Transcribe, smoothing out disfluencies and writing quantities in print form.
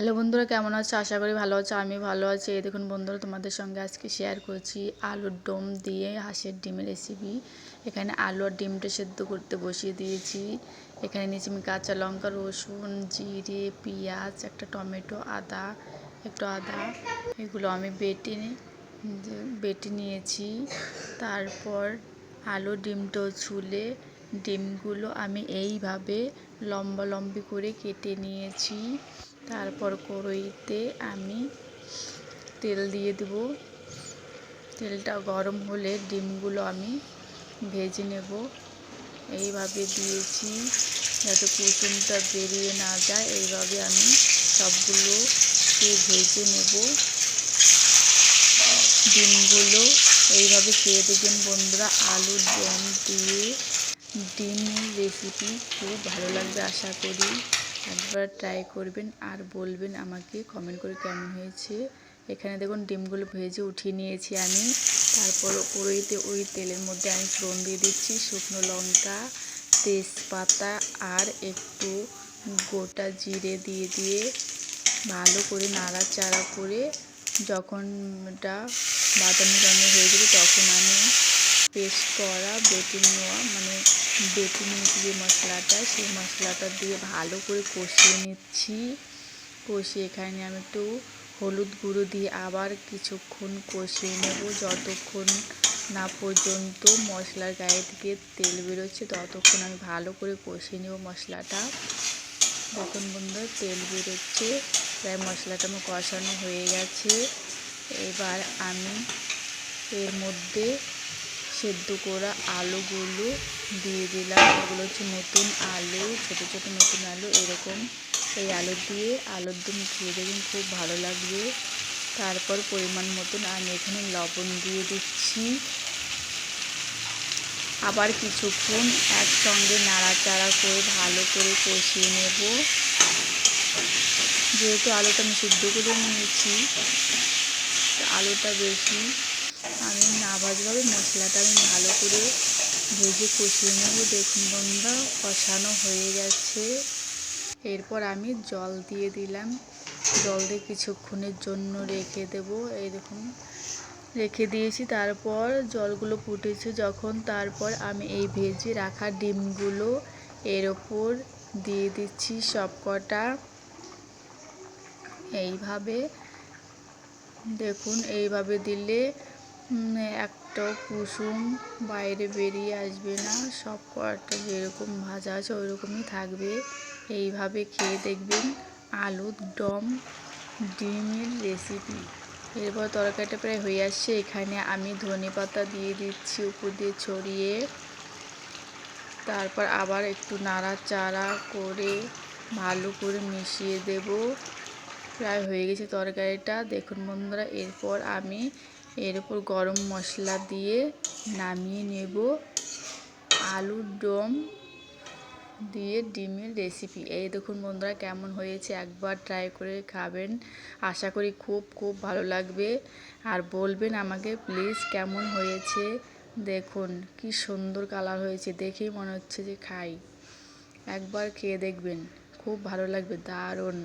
Hello বন্ধুরা, কেমন আছো? আশা করি ভালো আছো। আমি ভালো আছি। এই দেখুন বন্ধুরা, তোমাদের সঙ্গে আজকে শেয়ার করছি আলুর দম দিয়ে হাঁসের ডিমের রেসিপি। এখানে আলু আর ডিমটা সেদ্ধ করতে বসিয়ে দিয়েছি। এখানে নিয়েছি আমি কাঁচা লঙ্কা, রসুন, জিরে, পেঁয়াজ, একটা টমেটো, একটু আদা, এগুলো আমি বেটে নিয়েছি। তারপর আলু ডিমটাও ছুলে ডিমগুলো আমি এইভাবে লম্বা করে কেটে নিয়েছি। তারপর কড়াইতে আমি তেল দিয়ে দেব। তেলটা গরম হলে ডিমগুলো আমি ভেজে নেব। এইভাবে দিয়েছি যাতে কুসুমটা বেরিয়ে না যায়। এইভাবে আমি সবগুলোকে ভেজে নেব। ডিমগুলো এইভাবে খেয়ে দেখবেন বন্ধুরা, আলুর দম দিয়ে ডিমের রেসিপি খুব ভালো লাগবে। আশা করি একবার ট্রাই করবেন আর বলবেন আমাকে কমেন্ট করে কেমন হয়েছে। এখানে দেখুন ডিমগুলো ভেজে উঠিয়ে নিয়েছি আমি। তারপর কড়াইতে ওই তেলের মধ্যে আমি ফোড়ন দিয়ে দিচ্ছি শুকনো লঙ্কা, তেজপাতা আর একটু গোটা জিরে দিয়ে ভালো করে নাড়াচাড়া করে যখন এটা বাদামি রঙের হয়ে যাবে তখন আমি পেস্ট করা বেটে নিয়েছি যে মশলাটা, সেই মশলাটা দিয়ে ভালো করে কষিয়ে নিচ্ছি। কষিয়ে এখানে আমি একটু হলুদ গুঁড়ো দিয়ে আবার কিছুক্ষণ কষিয়ে নেব, যতক্ষণ না পর্যন্ত মশলার গায়ে থেকে তেল বেরোচ্ছে ততক্ষণ আমি ভালো করে কষিয়ে নেব মশলাটা। দেখুন বন্ধুরা, তেল বেরোচ্ছে, প্রায় মশলাটা আমার কষানো হয়ে গেছে। এবার আমি এর মধ্যে সেদ্ধ করা আলুগুলো দিয়ে দিলাম। এগুলো হচ্ছে নতুন আলু, ছোটো ছোটো নতুন আলু। এরকম এই আলু দিয়ে আলুর দম খেয়ে দেখুন, খুব ভালো লাগবে। তারপর পরিমাণ মতন আমি এখানে লবণ দিয়ে দিচ্ছি। আবার কিছুক্ষণ একসঙ্গে নাড়াচাড়া করে ভালো করে কষিয়ে নেব। যেহেতু আলুটা আমি সিদ্ধ করে নিয়েছি, আলুটা বেশি আমি না ভাজলে মশলাটা আমি ভালো করে ভেজে কষিয়ে নেব। দেখুন বন্ধুরা, কষানো হয়ে গেছে। এরপর আমি জল দিয়ে দিলাম। জল দিয়ে কিছুক্ষণের জন্য রেখে দেব। এই দেখুন রেখে দিয়েছি। তারপর জলগুলো ফুটেছে যখন, তারপর আমি এই ভেজে রাখা ডিমগুলো এর ওপর দিয়ে দিচ্ছি সব কটা। এইভাবে দেখুন, এইভাবে দিলে একটা কুসুম বাইরে বেরিয়ে আসবে না। সব কটা যেরকম ভাজা আছে ওই রকমই থাকবে। এইভাবে খেয়ে দেখবেন আলুর দম ডিমের রেসিপি। এরপর তরকারিটা প্রায় হয়ে আসছে। এখানে আমি ধনেপাতা দিয়ে দিচ্ছি উপর দিয়ে ছড়িয়ে। তারপর আবার একটু নাড়াচাড়া করে ভালো করে মিশিয়ে দেব। প্রায় হয়ে গেছে তরকারিটা। দেখুন বন্ধুরা, এরপর আমি এর উপর গরম মশলা দিয়ে নামিয়ে নেব। আলুর দম দিয়ে ডিমের রেসিপি। এই দেখুন বন্ধুরা কেমন হয়েছে, একবার ট্রাই করে খাবেন। আশা করি খুব ভালো লাগবে আর বলবেন আমাকে প্লিজ কেমন হয়েছে। দেখুন কি সুন্দর কালার হয়েছে, দেখেই মনে হচ্ছে যে খাই। একবার খেয়ে দেখবেন, খুব ভালো লাগবে, দারুণ।